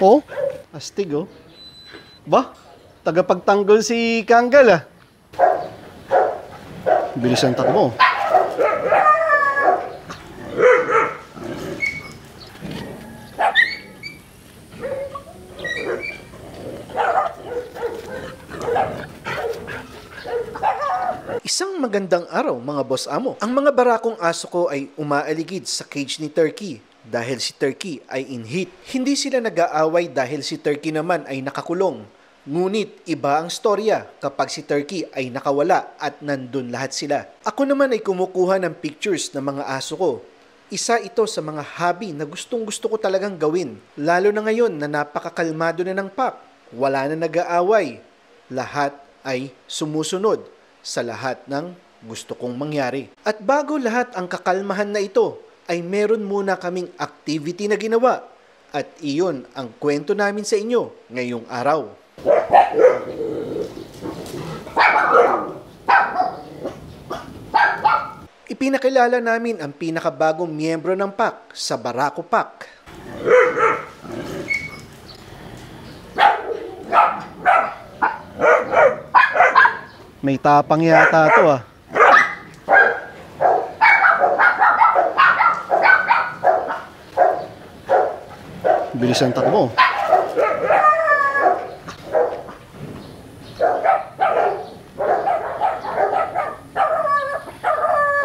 Oh, astig oh. Ba? Tagapagtanggol si Kanggal ah. Bilis ang takbo. Isang magandang araw mga boss amo. Ang mga barakong aso ko ay umaaligid sa cage ni Turkey dahil si Turkey ay in heat. Hindi sila nag-aaway dahil si Turkey naman ay nakakulong. Ngunit iba ang storya kapag si Turkey ay nakawala at nandun lahat sila. Ako naman ay kumukuha ng pictures ng mga aso ko. Isa ito sa mga hobby na gustong-gusto ko talagang gawin. Lalo na ngayon na napakakalmado na ng pack. Wala na nag-aaway. Lahat ay sumusunod sa lahat ng gusto kong mangyari. At bago lahat ang kakalmahan na ito, ay meron muna kaming activity na ginawa. At iyon ang kwento namin sa inyo ngayong araw. Ipinakilala namin ang pinakabagong miyembro ng pack sa Barako Pack. May tapang yata to ah. Bilis ang takbo.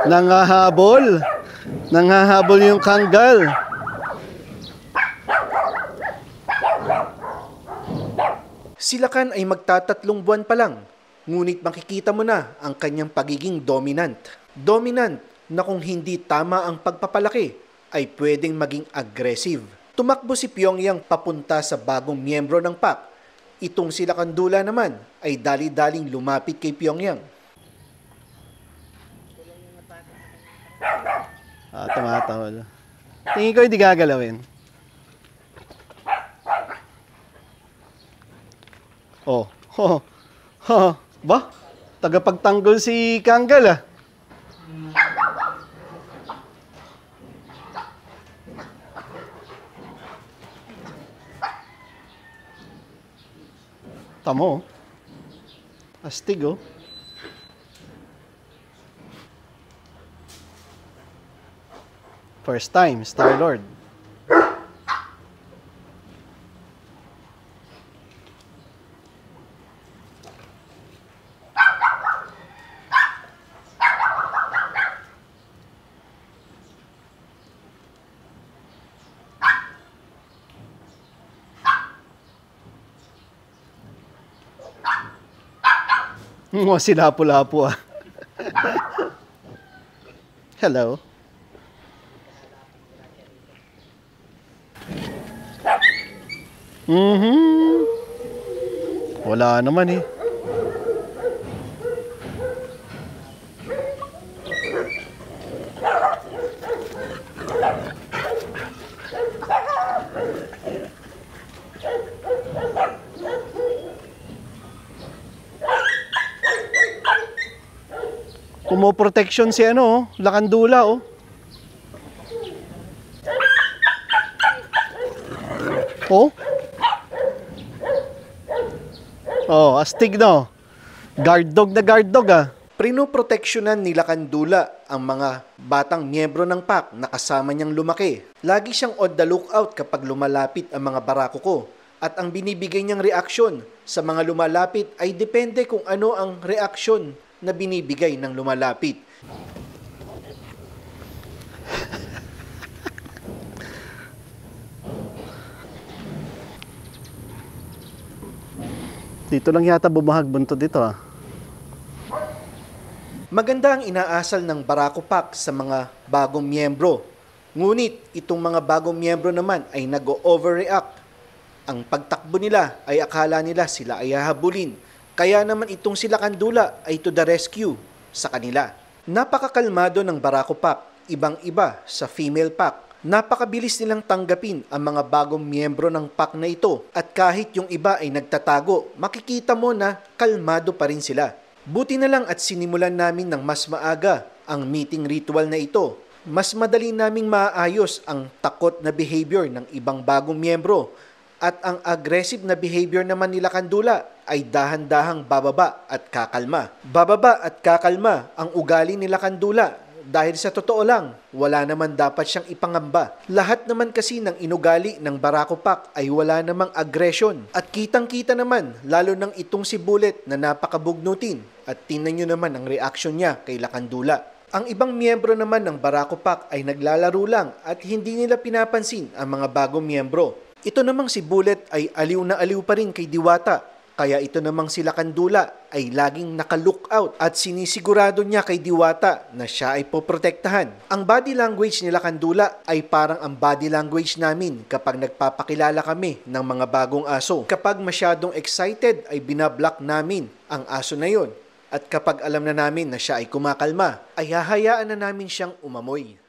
Nangahabol. Nangahabol yung Kanggal. Si Lakan ay magtatatlong buwan pa lang. Ngunit makikita mo na ang kanyang pagiging dominant. Dominant na kung hindi tama ang pagpapalaki ay pwedeng maging aggressive. Tumakbo si Pyongyang papunta sa bagong miyembro ng pack. Itong si Lakandula naman ay dali-daling lumapit kay Pyongyang. Tumatahol. Tingin ko hindi gagalawin. Oh. Ba? Tagapagtanggol si Kanggal ah. Tamo. Astig oh. First time, Star-Lord. Si Lapu-Lapu ah. Hello. Wala naman eh. Kumoproteksyon si Lakandula oh. Oh? Oh, astig no. Guard dog ah. Prinoproteksyonan ni Lakandula ang mga batang miyembro ng pack na kasama niyang lumaki. Lagi siyang on the lookout kapag lumalapit ang mga barako ko. At ang binibigay niyang reaksyon sa mga lumalapit ay depende kung ano ang reaksyon na binibigay ng lumalapit. Dito lang yata bumahag buntot dito ah. Maganda ang inaasal ng Barako Pack sa mga bagong miyembro. Ngunit itong mga bagong miyembro naman ay nag-overreact. Ang pagtakbo nila ay akala nila sila ay hahabulin. Kaya naman itong si Lakandula ay to the rescue sa kanila. Napakakalmado ng Barako Pack, ibang-iba sa female pack. Napakabilis nilang tanggapin ang mga bagong miyembro ng pack na ito at kahit yung iba ay nagtatago, makikita mo na kalmado pa rin sila. Buti na lang at sinimulan namin ng mas maaga ang meeting ritual na ito. Mas madali naming maayos ang takot na behavior ng ibang bagong miyembro At ang aggressive na behavior naman nila Kandula ay dahan-dahang bababa at kakalma. Bababa at kakalma ang ugali nila Kandula dahil sa totoo lang, wala naman dapat siyang ipangamba. Lahat naman kasi ng inugali ng Barako Pack ay wala namang aggression. At kitang-kita naman, lalo ng itong si Bullet na napakabugnutin. At tingnan nyo naman ang reaction niya kay Lakandula. Ang ibang miyembro naman ng Barako Pack ay naglalaro lang at hindi nila pinapansin ang mga bagong miyembro. Ito namang si Bullet ay aliw na aliw pa rin kay Diwata, kaya ito namang si Lakandula ay laging naka-lookout at sinisigurado niya kay Diwata na siya ay poprotektahan. Ang body language ni Lakandula ay parang ang body language namin kapag nagpapakilala kami ng mga bagong aso. Kapag masyadong excited ay binablock namin ang aso na yon. At kapag alam na namin na siya ay kumakalma, ay hahayaan na namin siyang umamoy.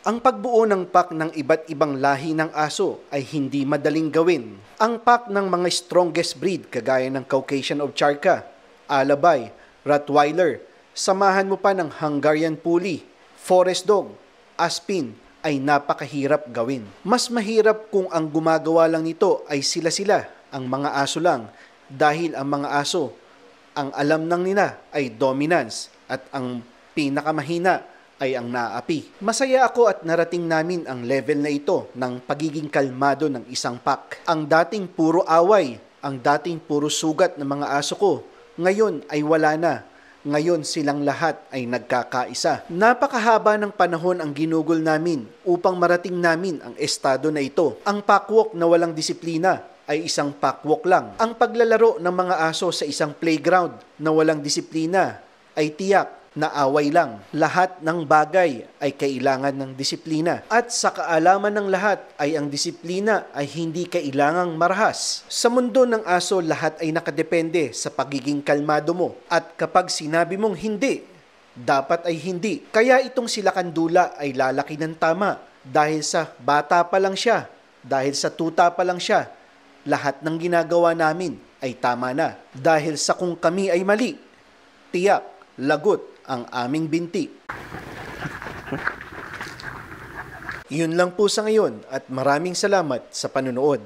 Ang pagbuo ng pack ng iba't ibang lahi ng aso ay hindi madaling gawin. Ang pack ng mga strongest breed kagaya ng Caucasian Ovcharka, Alabay, Rottweiler, samahan mo pa ng Hungarian Pulley, Forest Dog, Aspin ay napakahirap gawin. Mas mahirap kung ang gumagawa lang nito ay sila-sila, ang mga aso lang, dahil ang mga aso, ang alam ng nila ay dominance at ang pinakamahina ay ang naapi. Masaya ako at narating namin ang level na ito ng pagiging kalmado ng isang pack. Ang dating puro away, ang dating puro sugat ng mga aso ko, ngayon ay wala na. Ngayon silang lahat ay nagkakaisa. Napakahaba ng panahon ang ginugol namin upang marating namin ang estado na ito. Ang packwalk na walang disiplina ay isang packwalk lang. Ang paglalaro ng mga aso sa isang playground na walang disiplina ay tiyak na away lang. Lahat ng bagay ay kailangan ng disiplina. At sa kaalaman ng lahat ay ang disiplina ay hindi kailangang marahas. Sa mundo ng aso, lahat ay nakadepende sa pagiging kalmado mo. At kapag sinabi mong hindi, dapat ay hindi. Kaya itong si Lakandula ay lalaki ng tama dahil sa bata pa lang siya, dahil sa tuta pa lang siya. Lahat ng ginagawa namin ay tama na. Dahil sa kung kami ay mali, tiyak, lagot ang aming binti. Yun lang po sa ngayon at maraming salamat sa panunood.